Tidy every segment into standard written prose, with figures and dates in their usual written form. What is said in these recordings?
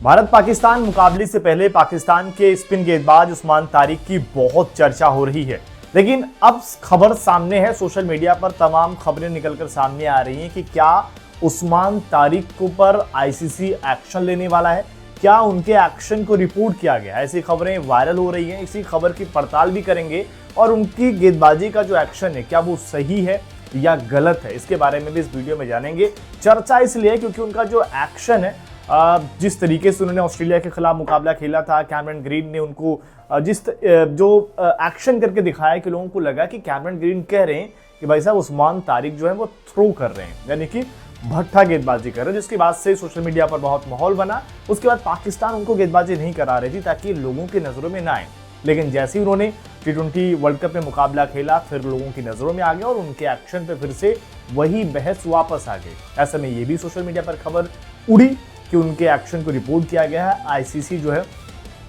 भारत पाकिस्तान मुकाबले से पहले पाकिस्तान के स्पिन गेंदबाज उस्मान तारिक की बहुत चर्चा हो रही है, लेकिन अब खबर सामने है। सोशल मीडिया पर तमाम खबरें निकलकर सामने आ रही हैं कि क्या उस्मान तारिक के ऊपर आईसीसी एक्शन लेने वाला है, क्या उनके एक्शन को रिपोर्ट किया गया। ऐसी खबरें वायरल हो रही हैं। इसी खबर की पड़ताल भी करेंगे और उनकी गेंदबाजी का जो एक्शन है क्या वो सही है या गलत है, इसके बारे में भी इस वीडियो में जानेंगे। चर्चा इसलिए क्योंकि उनका जो एक्शन है, जिस तरीके से उन्होंने ऑस्ट्रेलिया के खिलाफ मुकाबला खेला था, कैमरन ग्रीन ने उनको जो एक्शन करके दिखाया कि लोगों को लगा कि कैमरन ग्रीन कह रहे हैं कि भाई साहब उस्मान तारिक जो है वो थ्रो कर रहे हैं, यानी कि भट्ठा गेंदबाजी कर रहे हैं, जिसकी बात से सोशल मीडिया पर बहुत माहौल बना। उसके बाद पाकिस्तान उनको गेंदबाजी नहीं करा रही थी ताकि लोगों की नज़रों में ना आए, लेकिन जैसे ही उन्होंने T20 वर्ल्ड कप में मुकाबला खेला फिर लोगों की नज़रों में आ गया और उनके एक्शन पे फिर से वही बहस वापस आ गई। ऐसे में ये भी सोशल मीडिया पर खबर उड़ी कि उनके एक्शन को रिपोर्ट किया गया है। आईसीसी जो है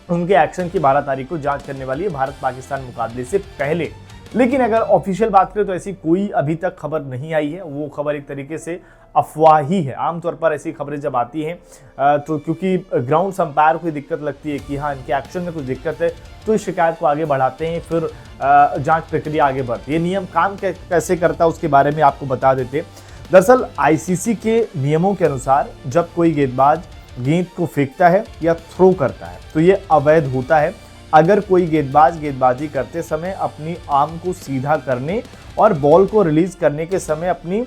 उनके एक्शन की 12 तारीख को जांच करने वाली है भारत पाकिस्तान मुकाबले से पहले। लेकिन अगर ऑफिशियल बात करें तो ऐसी कोई अभी तक खबर नहीं आई है। वो खबर एक तरीके से अफवाह ही है। आमतौर पर ऐसी खबरें जब आती हैं तो क्योंकि ग्राउंड अंपायर को दिक्कत लगती है कि हाँ इनके एक्शन में कुछ दिक्कत है, तो इस शिकायत को आगे बढ़ाते हैं, फिर जांच प्रक्रिया आगे बढ़ती है। नियम काम कैसे करता है उसके बारे में आपको बता देते। दरअसल आईसीसी के नियमों के अनुसार जब कोई गेंदबाज गेंद को फेंकता है या थ्रो करता है तो ये अवैध होता है अगर कोई गेंदबाज गेंदबाजी करते समय अपनी आर्म को सीधा करने और बॉल को रिलीज करने के समय अपनी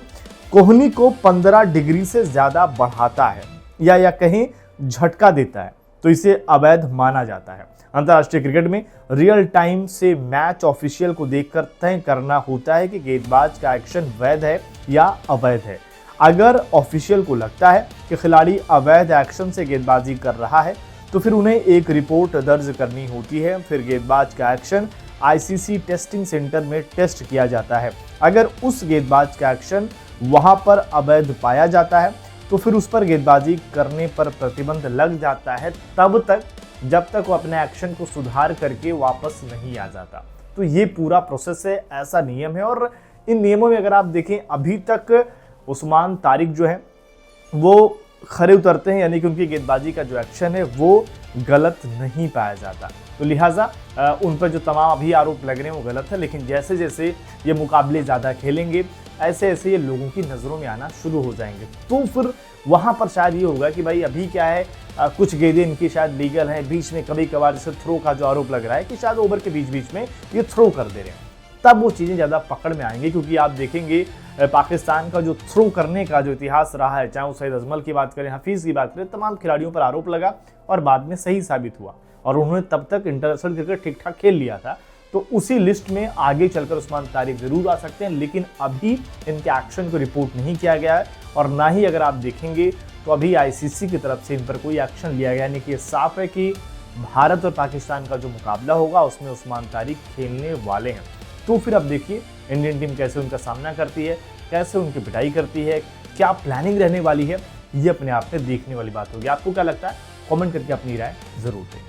कोहनी को 15 डिग्री से ज्यादा बढ़ाता है या कहीं झटका देता है, तो इसे अवैध माना जाता है। अंतर्राष्ट्रीय क्रिकेट में रियल टाइम से मैच ऑफिशियल को देखकर तय करना होता है कि गेंदबाज का एक्शन वैध है या अवैध है। अगर ऑफिशियल को लगता है कि खिलाड़ी अवैध एक्शन से गेंदबाजी कर रहा है तो फिर उन्हें एक रिपोर्ट दर्ज करनी होती है। फिर गेंदबाज का एक्शन आईसीसी टेस्टिंग सेंटर में टेस्ट किया जाता है। अगर उस गेंदबाज का एक्शन वहां पर अवैध पाया जाता है तो फिर उस पर गेंदबाजी करने पर प्रतिबंध लग जाता है, तब तक जब तक वो अपने एक्शन को सुधार करके वापस नहीं आ जाता। तो ये पूरा प्रोसेस है, ऐसा नियम है। और इन नियमों में अगर आप देखें अभी तक उस्मान तारिक जो है वो खरे उतरते हैं, यानी कि उनकी गेंदबाजी का जो एक्शन है वो गलत नहीं पाया जाता। तो लिहाजा उन पर जो तमाम अभी आरोप लग रहे हैं वो गलत है, लेकिन जैसे जैसे ये मुकाबले ज़्यादा खेलेंगे ऐसे ऐसे ये लोगों की नज़रों में आना शुरू हो जाएंगे। तो फिर वहाँ पर शायद ये होगा कि भाई अभी क्या है, कुछ गेंदें इनकी शायद लीगल हैं, बीच में कभी कभार जैसे थ्रो का जो आरोप लग रहा है कि शायद ओवर के बीच बीच में ये थ्रो कर दे रहे हैं, तब वो चीज़ें ज़्यादा पकड़ में आएंगी। क्योंकि आप देखेंगे पाकिस्तान का जो थ्रो करने का जो इतिहास रहा है, चाहे वो सईद अजमल की बात करें, हफीज़ की बात करें, तमाम खिलाड़ियों पर आरोप लगा और बाद में सही साबित हुआ और उन्होंने तब तक इंटरनेशनल क्रिकेट ठीक ठाक खेल लिया था। तो उसी लिस्ट में आगे चलकर उस्मान तारिक जरूर आ सकते हैं, लेकिन अभी इनके एक्शन को रिपोर्ट नहीं किया गया है और ना ही अगर आप देखेंगे तो अभी आईसीसी की तरफ से इन पर कोई एक्शन लिया गया। यानी कि ये साफ है कि भारत और पाकिस्तान का जो मुकाबला होगा उसमें उस्मान तारिक खेलने वाले हैं। तो फिर अब देखिए इंडियन टीम कैसे उनका सामना करती है, कैसे उनकी पिटाई करती है, क्या प्लानिंग रहने वाली है, ये अपने आप में देखने वाली बात होगी। आपको क्या लगता है, कमेंट करके अपनी राय जरूर दें।